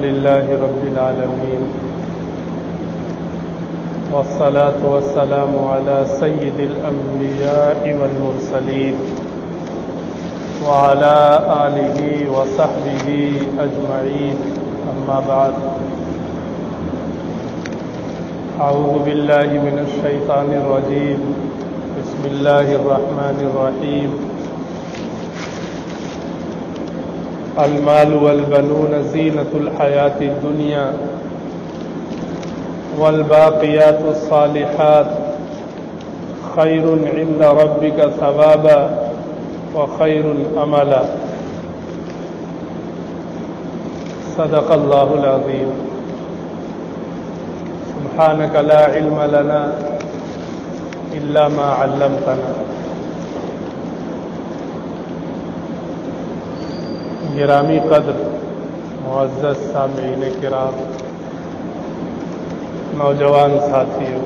لله رب العالمين والصلاة والسلام على سيد الأنبياء والمرسلين وعلى آله وصحبه أجمعين أما بعد أعوذ بالله من الشيطان الرجيم بسم الله الرحمن الرحيم المال والبنون زينة الحياة الدنيا والباقيات الصالحات خير عند ربك ثوابا وخير املا صدق الله العظيم سبحانك لا علم لنا إلا ما علمتنا گرامی قدر معزز سامعین کرام، نوجوان ساتھیوں،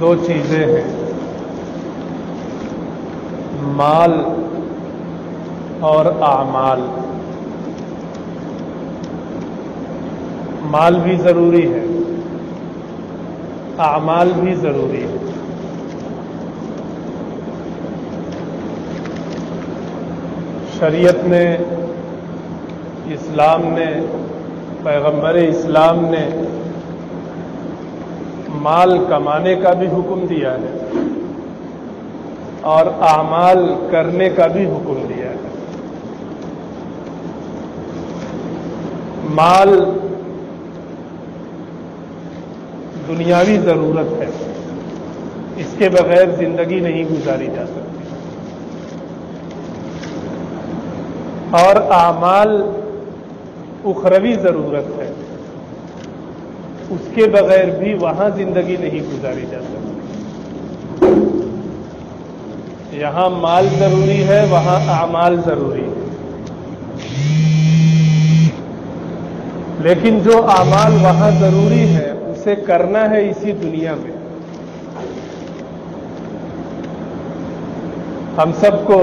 دو چیزیں ہیں، مال اور اعمال۔ مال بھی ضروری ہے، اعمال بھی ضروری ہے۔ شریعت نے، اسلام نے، پیغمبر اسلام نے مال کمانے کا بھی حکم دیا ہے اور اعمال کرنے کا بھی حکم دیا ہے۔ مال دنیاوی ضرورت ہے، اس کے بغیر زندگی نہیں گزاری جا سکتی، اور اعمال اخروی ضرورت ہے، اس کے بغیر بھی وہاں زندگی نہیں گزاری جا سکتی۔ یہاں مال ضروری ہے، وہاں اعمال ضروری ہے، لیکن جو اعمال وہاں ضروری ہے اسے کرنا ہے اسی دنیا میں۔ ہم سب کو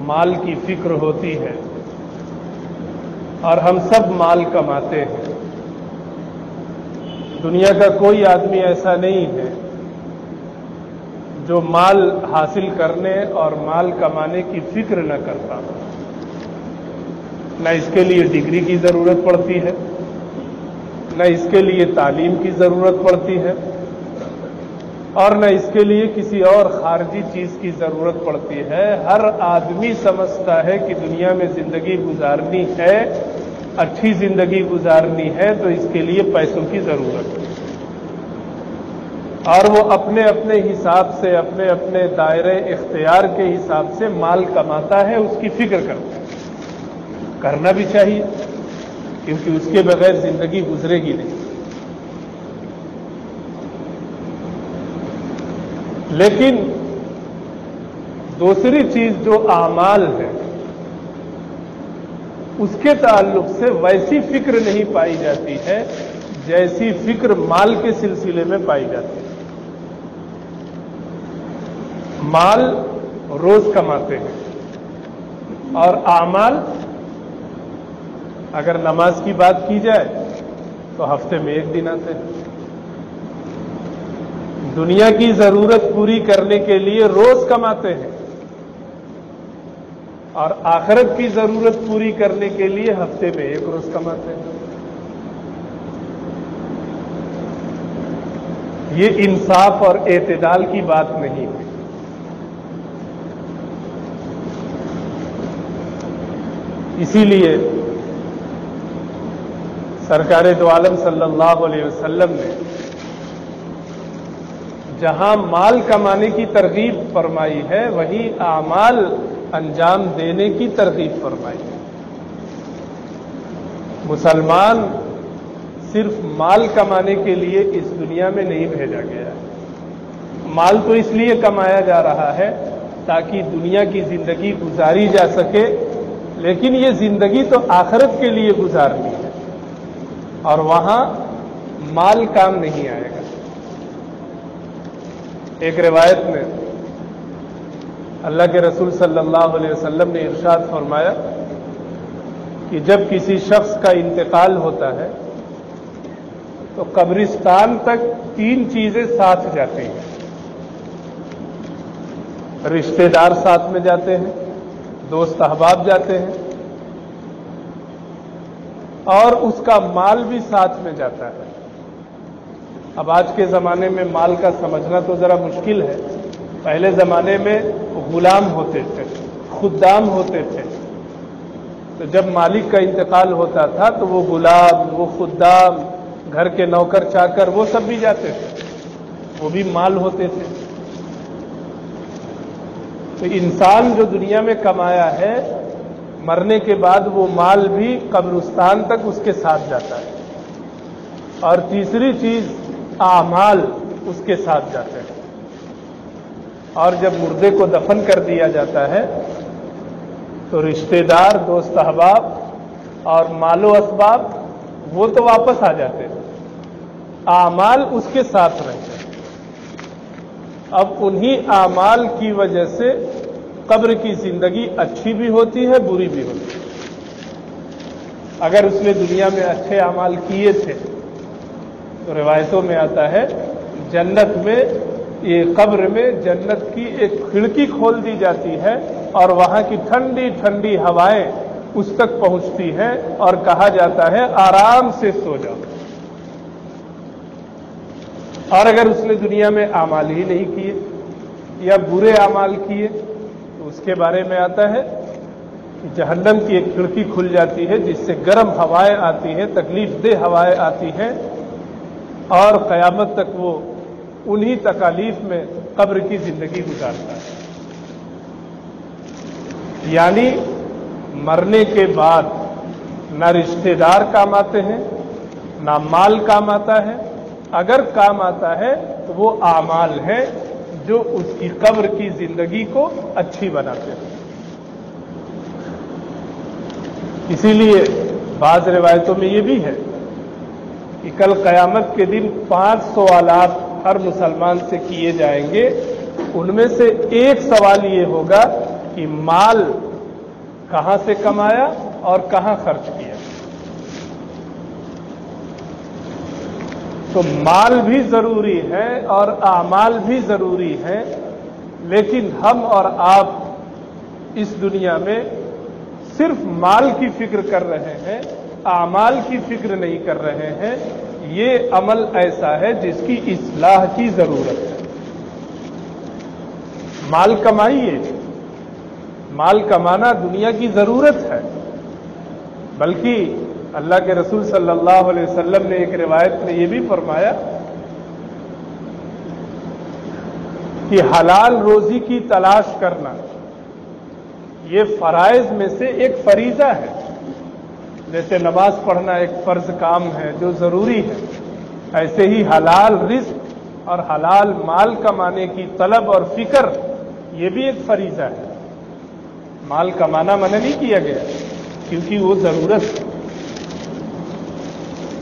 مال کی فکر ہوتی ہے اور ہم سب مال کماتے ہیں۔ دنیا کا کوئی آدمی ایسا نہیں ہے جو مال حاصل کرنے اور مال کمانے کی فکر نہ کرتا۔ نہ اس کے لیے ڈگری کی ضرورت پڑتی ہے، نہ اس کے لیے تعلیم کی ضرورت پڑتی ہے، اور نہ اس کے لیے کسی اور خارجی چیز کی ضرورت پڑتی ہے۔ ہر آدمی سمجھتا ہے کہ دنیا میں زندگی گزارنی ہے، اچھی زندگی گزارنی ہے تو اس کے لیے پیسوں کی ضرورت ہے، اور وہ اپنے اپنے حساب سے، اپنے اپنے دائرے اختیار کے حساب سے مال کماتا ہے، اس کی فکر کرتا ہے۔ کرنا بھی چاہیے، کیونکہ اس کے بغیر زندگی گزرے گی نہیں۔ لیکن دوسری چیز جو اعمال ہے، اس کے تعلق سے ویسی فکر نہیں پائی جاتی ہے جیسی فکر مال کے سلسلے میں پائی جاتی ہے۔ مال روز کماتے ہیں اور اعمال، اگر نماز کی بات کی جائے تو ہفتے میں ایک دن آتے ہیں۔ دنیا کی ضرورت پوری کرنے کے لیے روز کماتے ہیں اور آخرت کی ضرورت پوری کرنے کے لیے ہفتے میں ایک روز کماتے ہیں۔ یہ انصاف اور اعتدال کی بات نہیں ہے۔ اسی لیے سرکار دو عالم صلی اللہ علیہ وسلم نے جہاں مال کمانے کی ترغیب فرمائی ہے، وہیں اعمال انجام دینے کی ترغیب فرمائی ہے۔ مسلمان صرف مال کمانے کے لیے اس دنیا میں نہیں بھیجا گیا ہے۔ مال تو اس لیے کمایا جا رہا ہے تاکہ دنیا کی زندگی گزاری جا سکے، لیکن یہ زندگی تو آخرت کے لیے گزارنی ہے، اور وہاں مال کام نہیں آئے گا۔ ایک روایت میں اللہ کے رسول صلی اللہ علیہ وسلم نے ارشاد فرمایا کہ جب کسی شخص کا انتقال ہوتا ہے تو قبرستان تک 3 چیزیں ساتھ جاتی ہیں. رشتہ دار ساتھ میں جاتے ہیں، دوست احباب جاتے ہیں، اور اس کا مال بھی ساتھ میں جاتا ہے. اب آج کے زمانے میں مال کا سمجھنا تو ذرا مشکل ہے. پہلے زمانے میں غلام ہوتے تھے، خدام ہوتے تھے، تو جب مالک کا انتقال ہوتا تھا تو وہ غلام، وہ خدام، گھر کے نوکر چاکر، وہ سب بھی جاتے تھے، وہ بھی مال ہوتے تھے. تو انسان جو دنیا میں کمایا ہے، مرنے کے بعد وہ مال بھی قبرستان تک اس کے ساتھ جاتا ہے. اور تیسری چیز اعمال اس کے ساتھ جاتے ہیں. اور جب مردے کو دفن کر دیا جاتا ہے تو رشتہ دار، دوست احباب اور مال و اسباب وہ تو واپس آ جاتے ہیں، اعمال اس کے ساتھ رہتے ہیں. اب انہی اعمال کی وجہ سے قبر کی زندگی اچھی بھی ہوتی ہے، بری بھی ہوتی ہے. اگر اس نے دنیا میں اچھے اعمال کیے تھے تو روایتوں میں آتا ہے جنت میں، یہ قبر میں جنت کی ایک کھڑکی کھول دی جاتی ہے اور وہاں کی ٹھنڈی ٹھنڈی ہوائیں اس تک پہنچتی ہیں اور کہا جاتا ہے آرام سے سو جاؤ. اور اگر اس نے دنیا میں اعمال ہی نہیں کیے یا برے اعمال کیے تو اس کے بارے میں آتا ہے کہ جہنم کی ایک کھڑکی کھل جاتی ہے جس سے گرم ہوائیں آتی ہیں، تکلیف دہ ہوائیں آتی ہیں، اور قیامت تک وہ انہی تکالیف میں قبر کی زندگی گزارتا ہے. یعنی مرنے کے بعد نہ رشتہ دار کام آتے ہیں، نہ مال کام آتا ہے. اگر کام آتا ہے تو وہ اعمال ہیں جو اس کی قبر کی زندگی کو اچھی بناتے ہیں. اسی لیے بعض روایتوں میں یہ بھی ہے کہ کل قیامت کے دن 5 سوالات ہر مسلمان سے کیے جائیں گے. ان میں سے ایک سوال یہ ہوگا کہ مال کہاں سے کمایا اور کہاں خرچ کیا. تو مال بھی ضروری ہے اور اعمال بھی ضروری ہیں، لیکن ہم اور آپ اس دنیا میں صرف مال کی فکر کر رہے ہیں، اعمال کی فکر نہیں کر رہے ہیں. یہ عمل ایسا ہے جس کی اصلاح کی ضرورت ہے. مال کمائیے، مال کمانا دنیا کی ضرورت ہے. بلکہ اللہ کے رسول صلی اللہ علیہ وسلم نے ایک روایت میں یہ بھی فرمایا کہ حلال روزی کی تلاش کرنا یہ فرائض میں سے ایک فریضہ ہے. جیسے نماز پڑھنا ایک فرض کام ہے جو ضروری ہے، ایسے ہی حلال رزق اور حلال مال کمانے کی طلب اور فکر یہ بھی ایک فریضہ ہے. مال کمانا منع نہیں کیا گیا کیونکہ وہ ضرورت ہے.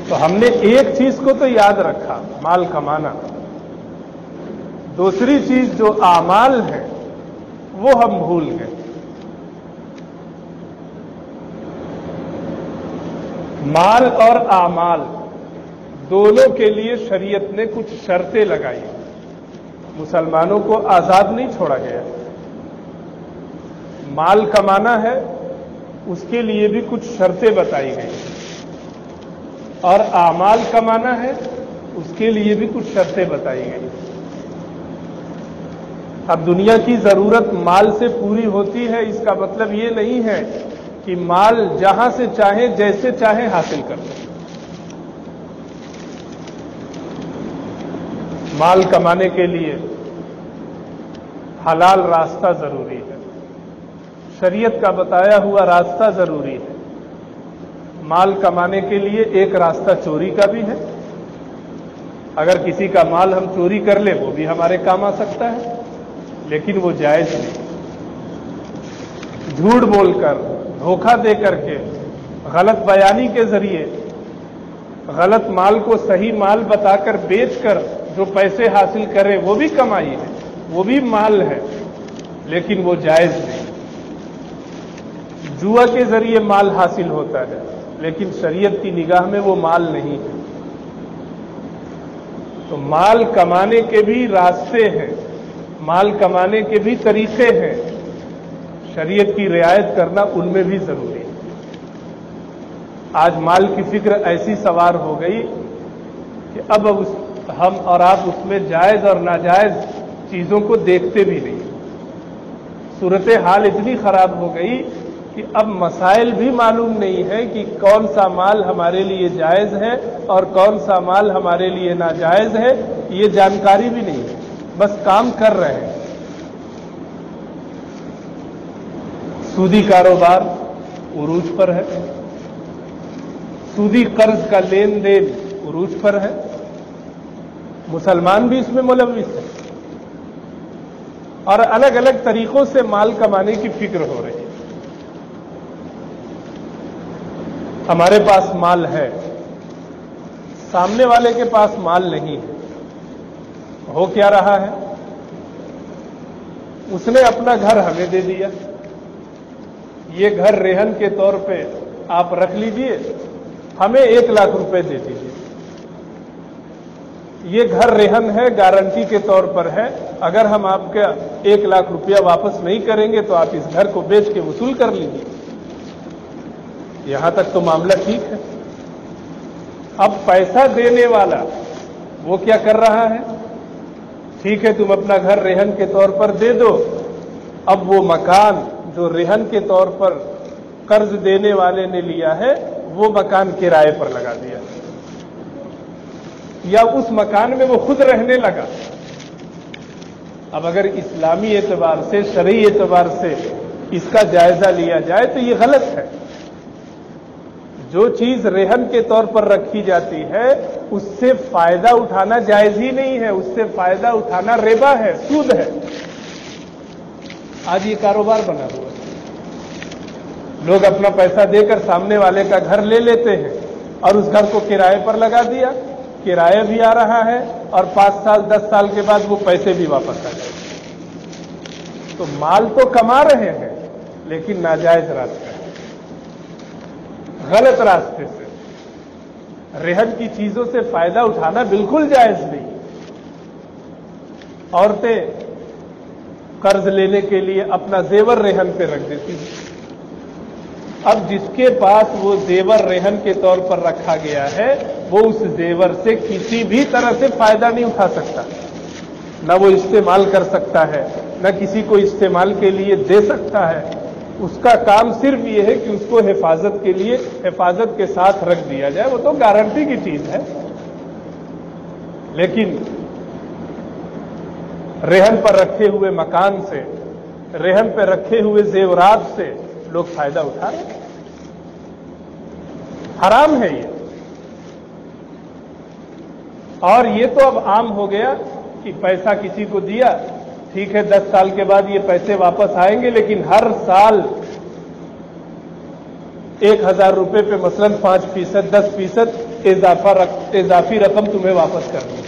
تو ہم نے ایک چیز کو تو یاد رکھا، مال کمانا. دوسری چیز جو اعمال ہے وہ ہم بھول گئے. مال اور اعمال دونوں کے لیے شریعت نے کچھ شرطیں لگائی. مسلمانوں کو آزاد نہیں چھوڑا گیا. مال کمانا ہے اس کے لیے بھی کچھ شرطیں بتائی گئی، اور اعمال کمانا ہے اس کے لیے بھی کچھ شرطیں بتائی گئی. اب دنیا کی ضرورت مال سے پوری ہوتی ہے، اس کا مطلب یہ نہیں ہے کہ مال جہاں سے چاہیں جیسے چاہیں حاصل کر لیں. مال کمانے کے لیے حلال راستہ ضروری ہے، شریعت کا بتایا ہوا راستہ ضروری ہے. مال کمانے کے لیے ایک راستہ چوری کا بھی ہے. اگر کسی کا مال ہم چوری کر لیں وہ بھی ہمارے کام آ سکتا ہے، لیکن وہ جائز نہیں. جھوٹ بول کر، دھوکہ دے کر کے، غلط بیانی کے ذریعے غلط مال کو صحیح مال بتا کر بیچ کر جو پیسے حاصل کرے وہ بھی کمائی ہے، وہ بھی مال ہے. लेकिन वो जायज नहीं। जुआ के जरिए माल हासिल होता है, लेकिन शरीयत की निगाह में वो माल नहीं है। तो माल कमाने के भी रास्ते हैं, माल कमाने के भी तरीके हैं, शरीयत की रियायत करना उनमें भी जरूरी है। आज माल की फिक्र ऐसी सवार हो गई कि अब हम और आप उसमें जायज और नाजायज चीजों को देखते भी नहीं। सूरत हाल इतनी खराब हो गई कि अब मसाइल भी मालूम नहीं है कि कौन सा माल हमारे लिए जायज है और कौन सा माल हमारे लिए नाजायज है, ये जानकारी भी नहीं है, बस काम कर रहे हैं। सूदी कारोबार उरूज पर है, सूदी कर्ज का लेन देन उरूज पर है, मुसलमान भी इसमें मुलव्विस है और अलग अलग तरीकों से माल कमाने की फिक्र हो रही है। हमारे पास माल है, सामने वाले के पास माल नहीं है। हो क्या रहा है, उसने अपना घर हमें दे दिया, ये घर रेहन के तौर पे आप रख लीजिए, हमें 1 लाख रुपए दे दीजिए। ये घर रेहन है, गारंटी के तौर पर है, अगर हम आपका 1 लाख रुपया वापस नहीं करेंगे तो आप इस घर को बेच के वसूल कर लीजिए। यहां तक तो मामला ठीक है। अब पैसा देने वाला वो क्या कर रहा है, ठीक है तुम अपना घर रेहन के तौर पर दे दो, अब वो मकान जो रेहन के तौर पर कर्ज देने वाले ने लिया है वो मकान किराए पर लगा दिया, या उस मकान में वो खुद रहने लगा। अब अगर इस्लामी एतबार से, शरई एतबार से इसका जायजा लिया जाए तो ये गलत है। जो चीज रेहन के तौर पर रखी जाती है उससे फायदा उठाना जायज ही नहीं है, उससे फायदा उठाना रिबा है, सूद है। आज ये कारोबार बना हुआ है, लोग अपना पैसा देकर सामने वाले का घर ले लेते हैं और उस घर को किराए पर लगा दिया, किराया भी आ रहा है और 5 साल 10 साल के बाद वो पैसे भी वापस आ जाएंगे। तो माल तो कमा रहे हैं लेकिन नाजायज रास्ते, गलत रास्ते से। रेहन की चीजों से फायदा उठाना बिल्कुल जायज नहीं। औरतें कर्ज लेने के लिए अपना जेवर रेहन पे रख देती हैं। अब जिसके पास वो जेवर रेहन के तौर पर रखा गया है वो उस जेवर से किसी भी तरह से फायदा नहीं उठा सकता, न वो इस्तेमाल कर सकता है, न किसी को इस्तेमाल के लिए दे सकता है। उसका काम सिर्फ ये है कि उसको हिफाजत के लिए हिफाजत के साथ रख दिया जाए, वो तो गारंटी की चीज है। लेकिन रेहन पर रखे हुए मकान से, रेहन पर रखे हुए जेवरात से लोग फायदा उठा रहे हैं, हराम है ये। और ये तो अब आम हो गया कि पैसा किसी को दिया, ठीक है 10 साल के बाद ये पैसे वापस आएंगे, लेकिन हर साल 1000 रुपए पे मसलन 5%, 10% इजाफी रकम तुम्हें वापस करनी है।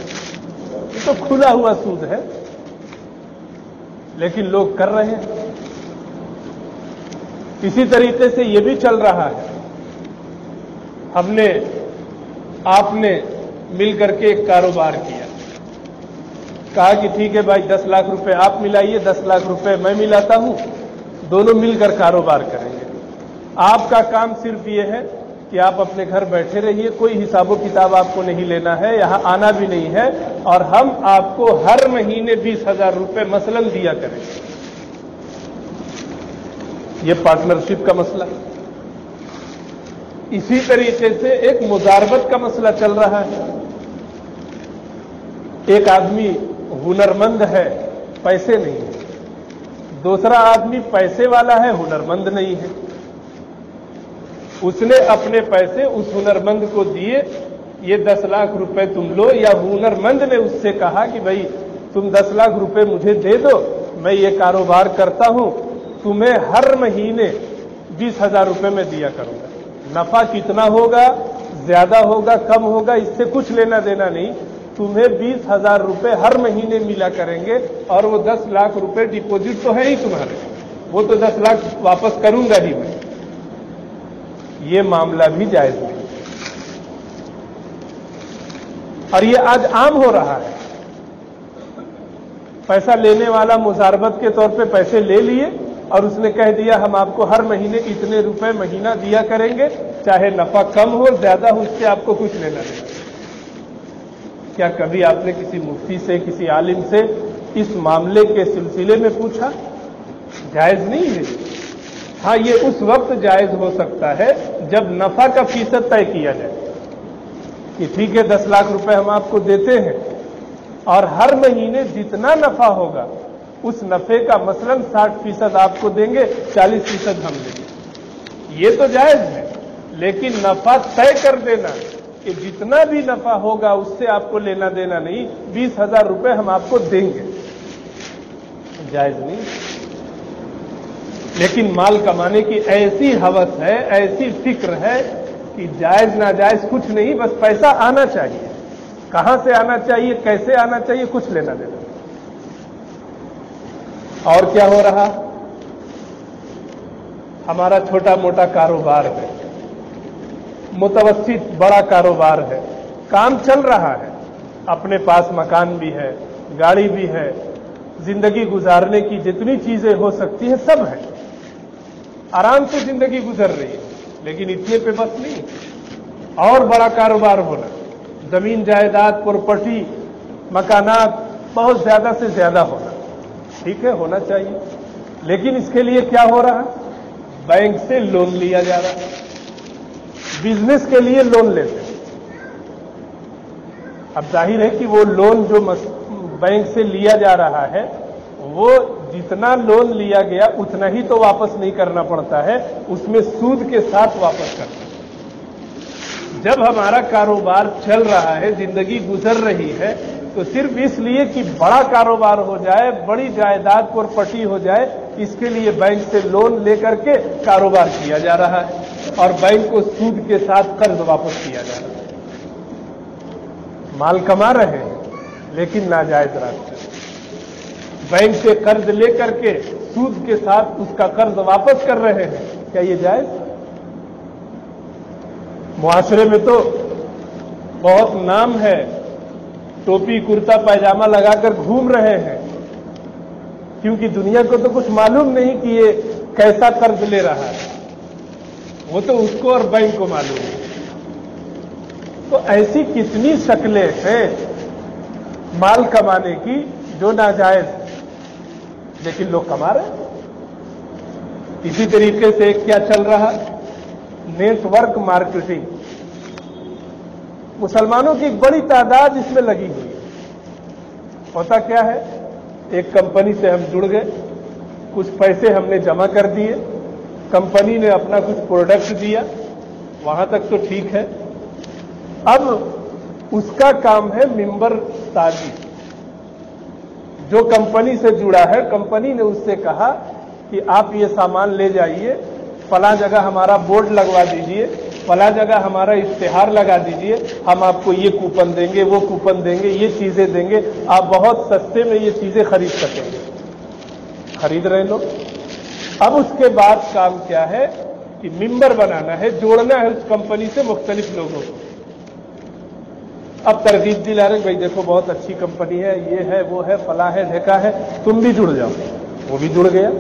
ये तो खुला हुआ सूद है, लेकिन लोग कर रहे हैं। इसी तरीके से ये भी चल रहा है। हमने, आपने मिल करके एक कारोबार किया, कहा कि ठीक है भाई 10 लाख रुपए आप मिलाइए, 10 लाख रुपए मैं मिलाता हूं, दोनों मिलकर कारोबार करेंगे। आपका काम सिर्फ ये है कि आप अपने घर बैठे रहिए, कोई हिसाबो किताब आपको नहीं लेना है, यहां आना भी नहीं है, और हम आपको हर महीने 20,000 रुपए मसलन दिया करेंगे। ये पार्टनरशिप का मसला। इसी तरीके से एक मुजारबत का मसला चल रहा है। एक आदमी हुनरमंद है, पैसे नहीं है, दूसरा आदमी पैसे वाला है, हुनरमंद नहीं है। उसने अपने पैसे उस हुनरमंद को दिए, ये 10 लाख रुपए तुम लो, या हुनरमंद ने उससे कहा कि भाई तुम 10 लाख रुपए मुझे दे दो, मैं ये कारोबार करता हूं, तुम्हें हर महीने 20,000 रुपए में दिया करूंगा। नफा कितना होगा, ज्यादा होगा, कम होगा, इससे कुछ लेना देना नहीं, तुम्हें 20,000 रुपए हर महीने मिला करेंगे और वो 10 लाख रुपए डिपॉजिट तो है ही तुम्हारे, वो तो 10 लाख वापस करूंगा ही मैं। ये मामला भी जायज नहीं और ये आज आम हो रहा है। पैसा लेने वाला मुजारबत के तौर पे पैसे ले लिए और उसने कह दिया हम आपको हर महीने इतने रुपए महीना दिया करेंगे, चाहे नफा कम हो ज्यादा हो, उससे आपको कुछ लेना नहीं। क्या कभी आपने किसी मुफ्ती से, किसी आलिम से इस मामले के सिलसिले में पूछा? जायज नहीं है। हाँ, ये उस वक्त जायज हो सकता है जब नफा का फीसद तय किया जाए कि ठीक है 10 लाख रुपए हम आपको देते हैं और हर महीने जितना नफा होगा उस नफे का मसलन 60% आपको देंगे, 40% हम देंगे। ये तो जायज है, लेकिन नफा तय कर देना कि जितना भी नफा होगा उससे आपको लेना देना नहीं, 20,000 रुपए हम आपको देंगे, जायज नहीं। लेकिन माल कमाने की ऐसी हवस है, ऐसी फिक्र है कि जायज नाजायज कुछ नहीं, बस पैसा आना चाहिए। कहां से आना चाहिए, कैसे आना चाहिए, कुछ लेना देना। और क्या हो रहा? हमारा छोटा मोटा कारोबार है, मुतवस्सित बड़ा कारोबार है, काम चल रहा है, अपने पास मकान भी है, गाड़ी भी है, जिंदगी गुजारने की जितनी चीजें हो सकती है सब है, आराम से जिंदगी गुजर रही है। लेकिन इतने पे बस नहीं, और बड़ा कारोबार होना, जमीन जायदाद, प्रॉपर्टी, मकानात बहुत ज्यादा से ज्यादा होना, ठीक है, होना चाहिए। लेकिन इसके लिए क्या हो रहा है? बैंक से लोन लिया जा रहा है, बिजनेस के लिए लोन लेते हैं। अब जाहिर है कि वो लोन जो बैंक से लिया जा रहा है, वो जितना लोन लिया गया उतना ही तो वापस नहीं करना पड़ता है, उसमें सूद के साथ वापस करना। जब हमारा कारोबार चल रहा है, जिंदगी गुजर रही है, तो सिर्फ इसलिए कि बड़ा कारोबार हो जाए, बड़ी जायदाद प्रॉपर्टी हो जाए, इसके लिए बैंक से लोन लेकर के कारोबार किया जा रहा है और बैंक को सूद के साथ कर्ज वापस किया जा रहा है। माल कमा रहे हैं लेकिन नाजायज रास्ते, बैंक से कर्ज लेकर के सूद के साथ उसका कर्ज वापस कर रहे हैं। क्या ये जायज? मुआशरे में तो बहुत नाम है, टोपी कुर्ता पैजामा लगाकर घूम रहे हैं, क्योंकि दुनिया को तो कुछ मालूम नहीं कि ये कैसा कर्ज ले रहा है, वो तो उसको और बैंक को मालूम है। तो ऐसी कितनी शक्लें हैं माल कमाने की जो नाजायज, लेकिन लोग कमा रहे हैं। इसी तरीके से क्या चल रहा? Network marketing. मुसलमानों की एक बड़ी तादाद इसमें लगी हुई है। होता क्या है, एक कंपनी से हम जुड़ गए, कुछ पैसे हमने जमा कर दिए, कंपनी ने अपना कुछ प्रोडक्ट दिया, वहां तक तो ठीक है। अब उसका काम है मिंबर साजी। जो कंपनी से जुड़ा है, कंपनी ने उससे कहा कि आप ये सामान ले जाइए, फला जगह हमारा बोर्ड लगवा दीजिए, फला जगह हमारा इश्तिहार लगा दीजिए, हम आपको ये कूपन देंगे, वो कूपन देंगे, ये चीजें देंगे, आप बहुत सस्ते में ये चीजें खरीद सकेंगे। खरीद रहे लोग। अब उसके बाद काम क्या है कि मिंबर बनाना है, जोड़ना है उस कंपनी से मुख्तलिफ लोगों को। अब तरगीब दिला रहे, भाई देखो बहुत अच्छी कंपनी है, ये है, वो है, फला है, ढेका है, तुम भी जुड़ जाओ। वो भी जुड़ गया,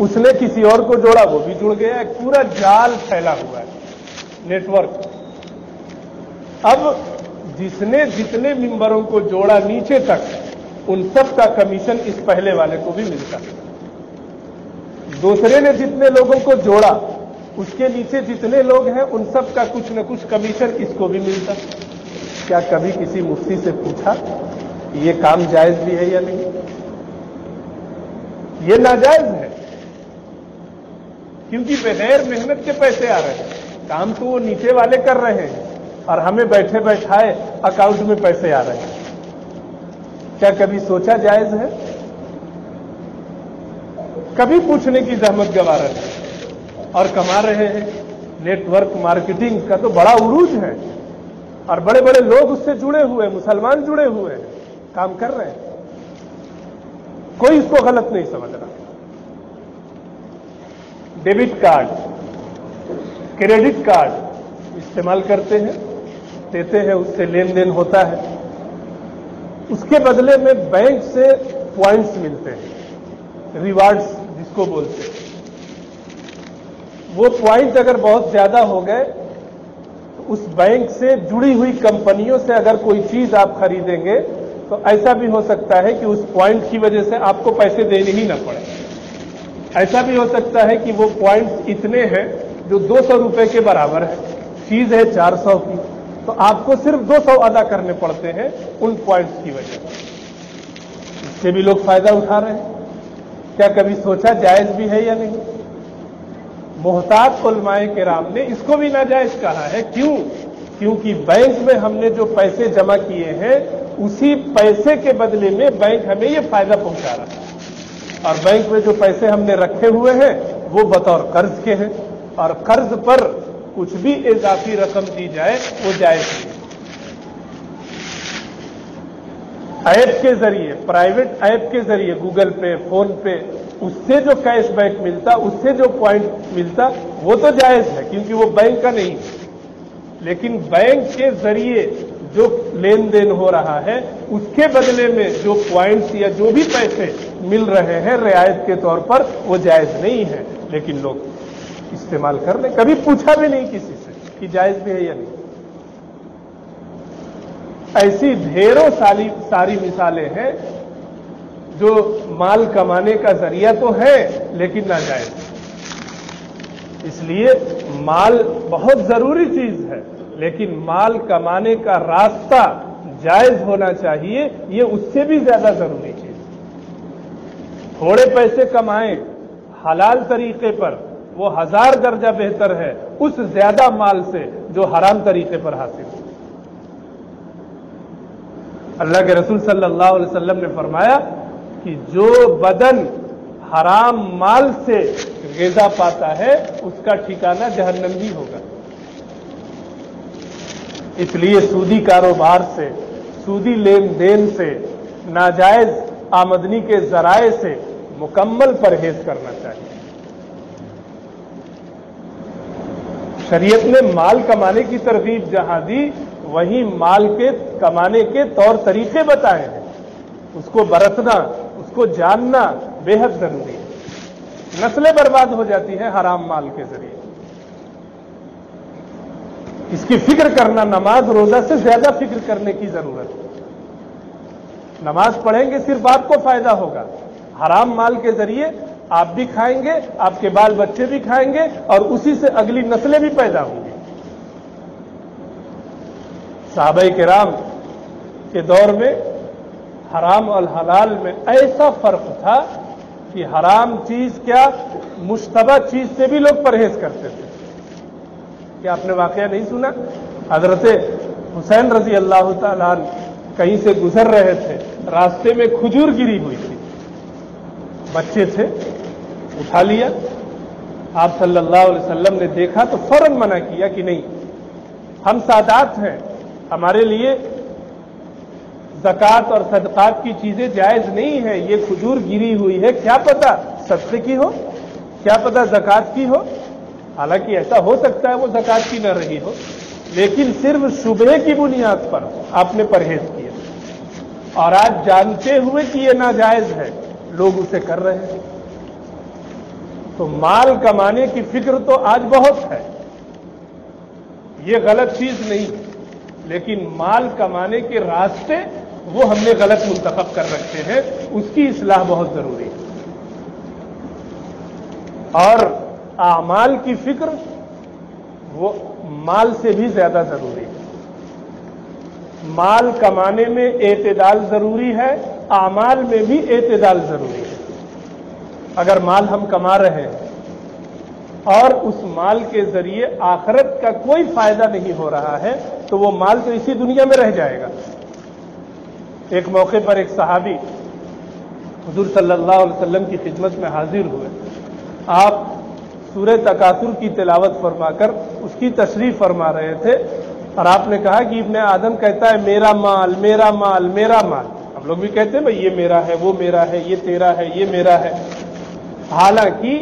उसने किसी और को जोड़ा, वो भी जुड़ गया। एक पूरा जाल फैला हुआ है, नेटवर्क। अब जिसने जितने मिंबरों को जोड़ा नीचे तक, उन सब का कमीशन इस पहले वाले को भी मिलता। दूसरे ने जितने लोगों को जोड़ा, उसके नीचे जितने लोग हैं, उन सब का कुछ न कुछ कमीशन इसको भी मिलता। क्या कभी किसी मुफ्ती से पूछा ये काम जायज भी है या नहीं? ये नाजायज है, क्योंकि बगैर मेहनत के पैसे आ रहे हैं। काम तो वो नीचे वाले कर रहे हैं और हमें बैठे बैठाए अकाउंट में पैसे आ रहे हैं। क्या कभी सोचा जायज है? कभी पूछने की जहमत गवा रहे हैं और कमा रहे हैं। नेटवर्क मार्केटिंग का तो बड़ा उरूज है। और बड़े बड़े लोग उससे जुड़े हुए, मुसलमान जुड़े हुए हैं, काम कर रहे हैं, कोई इसको गलत नहीं समझ रहा। डेबिट कार्ड, क्रेडिट कार्ड इस्तेमाल करते हैं, देते हैं, उससे लेन देन होता है, उसके बदले में बैंक से पॉइंट्स मिलते हैं, रिवार्ड्स जिसको बोलते हैं। वो पॉइंट अगर बहुत ज्यादा हो गए तो उस बैंक से जुड़ी हुई कंपनियों से अगर कोई चीज आप खरीदेंगे तो ऐसा भी हो सकता है कि उस पॉइंट की वजह से आपको पैसे देने ही ना पड़े। ऐसा भी हो सकता है कि वो पॉइंट्स इतने हैं जो 200 रुपए के बराबर है, फीस है 400 की, तो आपको सिर्फ 200 अदा करने पड़ते हैं उन पॉइंट्स की वजह से। इससे भी लोग फायदा उठा रहे हैं। क्या कभी सोचा जायज भी है या नहीं? मोहतात उलमाए किराम ने इसको भी नाजायज कहा है। क्यों? क्योंकि बैंक में हमने जो पैसे जमा किए हैं उसी पैसे के बदले में बैंक हमें ये फायदा पहुंचा रहा है, और बैंक में जो पैसे हमने रखे हुए हैं वो बतौर कर्ज के हैं, और कर्ज पर कुछ भी इजाफी रकम दी जाए वो जायज नहीं। ऐप के जरिए, प्राइवेट ऐप के जरिए, गूगल पे, फोन पे, उससे जो कैशबैक मिलता, उससे जो पॉइंट मिलता, वो तो जायज है क्योंकि वो बैंक का नहीं है। लेकिन बैंक के जरिए जो लेन देन हो रहा है उसके बदले में जो पॉइंट्स या जो भी पैसे मिल रहे हैं रियायत के तौर पर, वो जायज नहीं है, लेकिन लोग इस्तेमाल कर रहे। कभी पूछा भी नहीं किसी से कि जायज भी है या नहीं। ऐसी ढेरों सारी मिसालें हैं जो माल कमाने का जरिया तो है लेकिन नाजायज। इसलिए माल बहुत जरूरी चीज है, लेकिन माल कमाने का रास्ता जायज होना चाहिए, ये उससे भी ज्यादा जरूरी चीज। थोड़े पैसे कमाएं हलाल तरीके पर, वो 1000 दर्जा बेहतर है उस ज्यादा माल से जो हराम तरीके पर हासिल हो। अल्लाह के रसूल सल्लल्लाहु अलैहि वसल्लम ने फरमाया कि जो बदन हराम माल से ग़िज़ा पाता है उसका ठिकाना जहन्नम ही होगा। इसलिए सूदी कारोबार से, सूदी लेन देन से, नाजायज आमदनी के जराए से मुकम्मल परहेज करना चाहिए। शरीयत ने माल कमाने की तरगीब जहां दी, वहीं माल के कमाने के तौर तरीके बताए हैं। उसको बरतना, उसको जानना बेहद जरूरी है। नस्लें बर्बाद हो जाती हैं हराम माल के जरिए। इसकी फिक्र करना नमाज रोजा से ज्यादा फिक्र करने की जरूरत है। नमाज पढ़ेंगे सिर्फ आपको फायदा होगा, हराम माल के जरिए आप भी खाएंगे, आपके बाल बच्चे भी खाएंगे, और उसी से अगली नस्लें भी पैदा होंगी। सहाबाए किराम के दौर में हराम और हलाल में ऐसा फर्क था कि हराम चीज क्या, मुश्तबा चीज से भी लोग परहेज करते थे। क्या आपने वाकया नहीं सुना? हजरत हुसैन रजी अल्लाह तआला कहीं से गुजर रहे थे, रास्ते में खजूर गिरी हुई थी, बच्चे थे, उठा लिया। आप सल्लल्लाहु अलैहि वसल्लम ने देखा तो फौरन मना किया कि नहीं, हम सादात हैं, हमारे लिए ज़कात और सदकात की चीजें जायज नहीं है। ये खजूर गिरी हुई है, क्या पता सदक़े की हो, क्या पता ज़कात की हो। हालांकि ऐसा हो सकता है वो ज़कात की न रही हो, लेकिन सिर्फ शुबहे की बुनियाद पर आपने परहेज किया, और आज जानते हुए कि ये नाजायज है लोग उसे कर रहे हैं। तो माल कमाने की फिक्र तो आज बहुत है, ये गलत चीज नहीं, लेकिन माल कमाने के रास्ते वो हमने गलत मुंतखब कर रखे हैं, उसकी इस्लाह बहुत जरूरी है। और आमाल की फिक्र वो माल से भी ज्यादा जरूरी है। माल कमाने में एतदाल जरूरी है, आमाल में भी एतदाल जरूरी है। अगर माल हम कमा रहे हैं और उस माल के जरिए आखिरत का कोई फायदा नहीं हो रहा है, तो वो माल तो इसी दुनिया में रह जाएगा। एक मौके पर एक सहाबी हुजूर सल्लल्लाहु अलैहि वसल्लम की खिदमत में हाजिर हुए। आप सूरह तकासुर की तिलावत फरमाकर उसकी तशरीह फरमा रहे थे। اور آپ نے کہا کہ ابن آدم کہتا ہے میرا مال میرا مال میرا مال. ہم لوگ بھی کہتے ہیں بھائی یہ میرا ہے وہ میرا ہے یہ تیرا ہے یہ میرا ہے. حالانکہ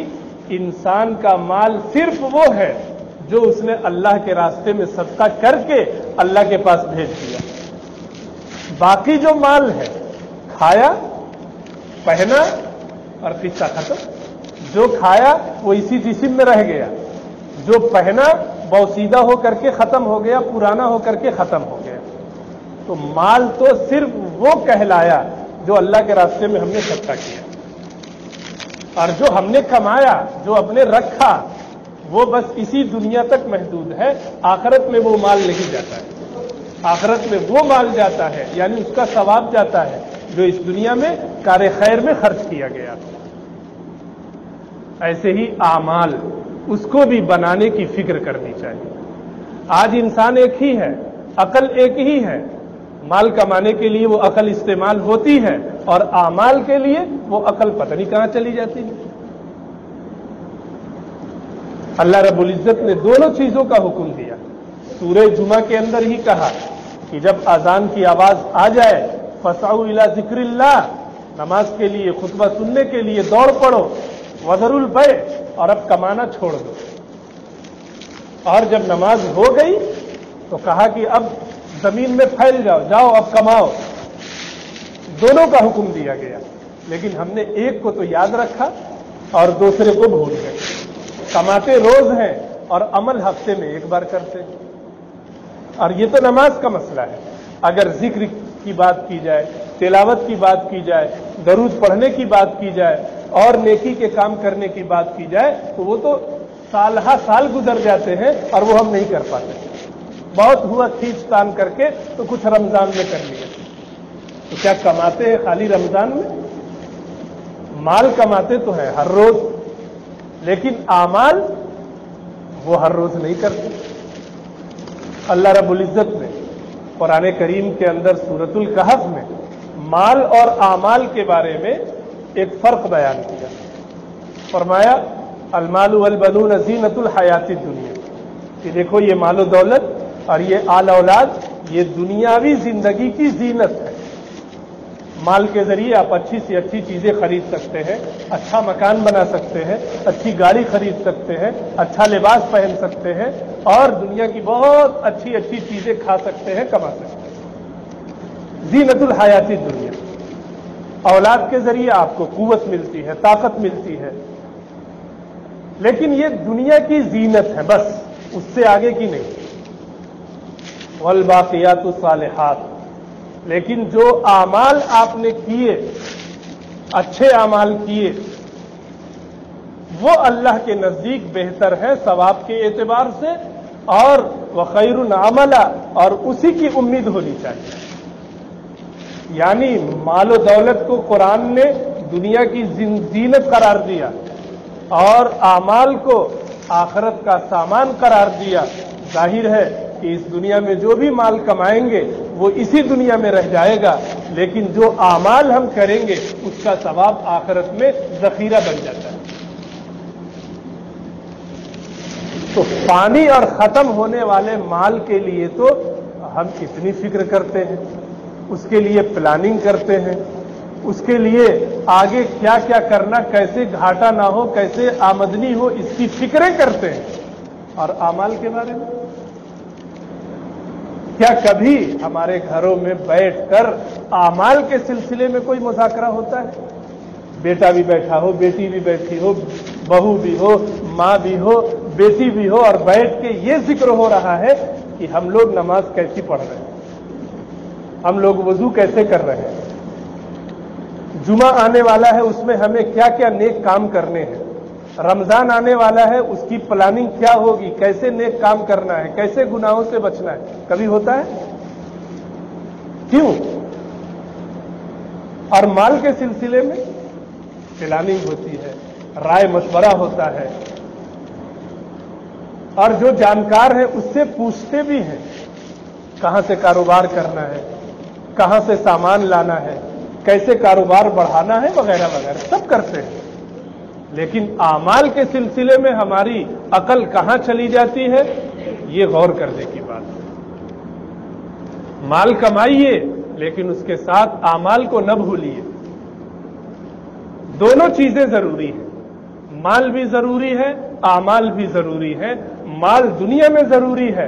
انسان کا مال صرف وہ ہے جو اس نے اللہ کے راستے میں صدقہ کر کے اللہ کے پاس بھیج دیا. باقی جو مال ہے کھایا پہنا اور قصہ ختم. جو کھایا وہ اسی جسم میں رہ گیا, جو پہنا بوسیدہ ہو کر کے ختم ہو گیا, پرانا ہو کر کے ختم ہو گیا. تو مال تو صرف وہ کہلایا جو اللہ کے راستے میں ہم نے صدقہ کیا, اور جو ہم نے کمایا جو ہم نے رکھا وہ بس اسی دنیا تک محدود ہے. آخرت میں وہ مال نہیں جاتا ہے. آخرت میں وہ مال جاتا ہے یعنی اس کا ثواب جاتا ہے جو اس دنیا میں کار خیر میں خرچ کیا گیا. ایسے ہی اعمال اس کو بھی بنانے کی فکر کرنی چاہیے. آج انسان ایک ہی ہے, عقل ایک ہی ہے. مال کمانے کے لیے وہ عقل استعمال ہوتی ہے اور اعمال کے لیے وہ عقل پتہ نہیں کہاں چلی جاتی ہے. اللہ رب العزت نے دونوں چیزوں کا حکم دیا. سورہ جمعہ کے اندر ہی کہا کہ جب اذان کی آواز آ جائے فسعوا الی ذکر اللہ, نماز کے لیے خطبہ سننے کے لیے دوڑ پڑو. وذروا البیع, اور اب کمانا چھوڑ دو. اور جب نماز ہو گئی تو کہا کہ اب زمین میں پھیل جاؤ, جاؤ اب کماؤ. دونوں کا حکم دیا گیا, لیکن ہم نے ایک کو تو یاد رکھا اور دوسرے کو بھول گئے. کماتے روز ہیں اور عمل ہفتے میں ایک بار کرتے ہیں. اور یہ تو نماز کا مسئلہ ہے. اگر ذکر کی بات کی جائے, تلاوت کی بات کی جائے, درود پڑھنے کی بات کی جائے اور نیکی کے کام کرنے کی بات کی جائے تو وہ تو سال ہا سال گزر جاتے ہیں اور وہ ہم نہیں کر پاتے. بہت ہوا کھینچ تان کر کے تو کچھ رمضان میں کر لیا. تو کیا کماتے ہیں خالی رمضان میں؟ مال کماتے تو ہیں ہر روز, لیکن اعمال وہ ہر روز نہیں کرتے. اللہ رب العزت نے قرآن کریم کے اندر سورۃ الکہف میں مال اور اعمال کے بارے میں ایک فرق بیان کیا. فرمایا المال والبنون زینت الحیات الدنیا, کہ دیکھو یہ مال و دولت اور یہ آل اولاد یہ دنیاوی زندگی کی زینت ہے. مال کے ذریعے آپ اچھی سے اچھی چیزیں خرید سکتے ہیں, اچھا مکان بنا سکتے ہیں, اچھی گاڑی خرید سکتے ہیں, اچھا لباس پہن سکتے ہیں اور دنیا کی بہت اچھی اچھی چیزیں کھا سکتے ہیں, کما سکتے ہیں. زینت الحیات الدنیا. اولاد کے ذریعے آپ کو قوت ملتی ہے, طاقت ملتی ہے, لیکن یہ دنیا کی زینت ہے بس, اس سے آگے کی نہیں. والباقیات الصالحات, لیکن جو اعمال آپ نے کیے, اچھے اعمال کیے, وہ اللہ کے نزدیک بہتر ہے ثواب کے اعتبار سے, اور وخیر عملا, اور اسی کی امید ہونی چاہیے. یعنی مال و دولت کو قرآن نے دنیا کی زینت قرار دیا اور اعمال کو آخرت کا سامان قرار دیا. ظاہر ہے کہ اس دنیا میں جو بھی مال کمائیں گے وہ اسی دنیا میں رہ جائے گا, لیکن جو اعمال ہم کریں گے اس کا ثواب آخرت میں ذخیرہ بن جاتا ہے. تو پانی اور ختم ہونے والے مال کے لیے تو ہم اتنی فکر کرتے ہیں, اس کے لیے پلاننگ کرتے ہیں, اس کے لیے آگے کیا کیا کرنا, کیسے گھاٹا نہ ہو, کیسے آمدنی ہو, اس کی فکریں کرتے ہیں. اور اعمال کے بارے میں کیا کبھی ہمارے گھروں میں بیٹھ کر اعمال کے سلسلے میں کوئی مذاکرہ ہوتا ہے؟ بیٹا بھی بیٹھا ہو, بیٹی بھی بیٹھی ہو, بہو بھی ہو, ماں بھی ہو, بیٹی بھی ہو, اور بیٹھ کے یہ ذکر ہو رہا ہے کہ ہم لوگ نماز کیسی پڑھ رہے ہیں, ہم لوگ وضو کیسے کر رہے ہیں, جمعہ آنے والا ہے اس میں ہمیں کیا کیا نیک کام کرنے ہیں, رمضان آنے والا ہے اس کی پلاننگ کیا ہوگی, کیسے نیک کام کرنا ہے, کیسے گناہوں سے بچنا ہے. کبھی ہوتا ہے؟ کیوں؟ اور مال کے سلسلے میں پلاننگ ہوتی ہے, رائے مشورہ ہوتا ہے, اور جو جانکار ہیں اس سے پوچھتے بھی ہیں کہاں سے کاروبار کرنا ہے, کہاں سے سامان لانا ہے, کیسے کاروبار بڑھانا ہے, وغیرہ وغیرہ سب کرتے ہیں. لیکن اعمال کے سلسلے میں ہماری عقل کہاں چلی جاتی ہے, یہ غور کرنے کی بات ہے. माल कमाइए लेकिन उसके साथ आमाल को न भूलिए। दोनों चीजें जरूरी हैं, माल भी जरूरी है, आमाल भी जरूरी है। माल दुनिया में जरूरी है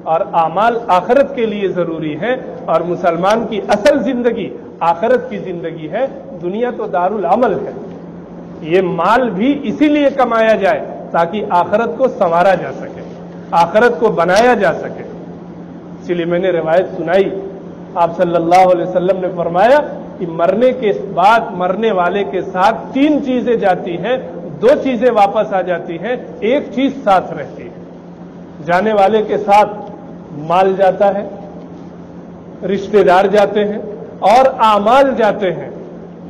और आमाल आखिरत के लिए जरूरी है। और मुसलमान की असल जिंदगी आखिरत की जिंदगी है, दुनिया तो दारुल अमल है। ये माल भी इसीलिए कमाया जाए ताकि आखिरत को संवारा जा सके, आखिरत को बनाया जा सके। इसलिए मैंने रिवायत सुनाई, आप सल्लल्लाहु अलैहि वसल्लम ने फरमाया कि मरने के बाद मरने वाले के साथ 3 चीजें जाती हैं, 2 चीजें वापस आ जाती हैं, 1 चीज साथ रहती है। जाने वाले के साथ माल जाता है, रिश्तेदार जाते हैं और आमाल जाते हैं।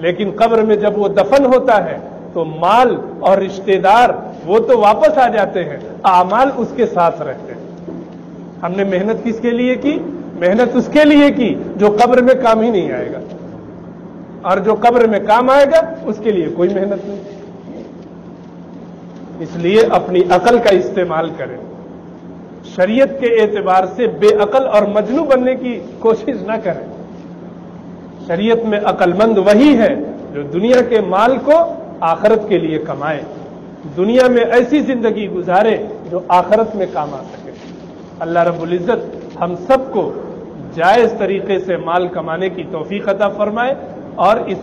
लेकिन कब्र में जब वो दफन होता है तो माल और रिश्तेदार वो तो वापस आ जाते हैं, आमाल उसके साथ रहते हैं। हमने मेहनत किसके लिए की? मेहनत उसके लिए की जो कब्र में काम ही नहीं आएगा, और जो कब्र में काम आएगा उसके लिए कोई मेहनत नहीं। इसलिए अपनी अकल का इस्तेमाल करें, शरीयत के एतबार से बेअकल और मजनू बनने की कोशिश न करें। शरीयत में अकलमंद वही है जो दुनिया के माल को आखिरत के लिए कमाए, दुनिया में ऐसी जिंदगी गुजारे जो आखिरत में काम आ सके। अल्लाह रब्बुल इज्जत हम सबको जायज तरीके से माल कमाने की तौफीक अता फरमाए और इस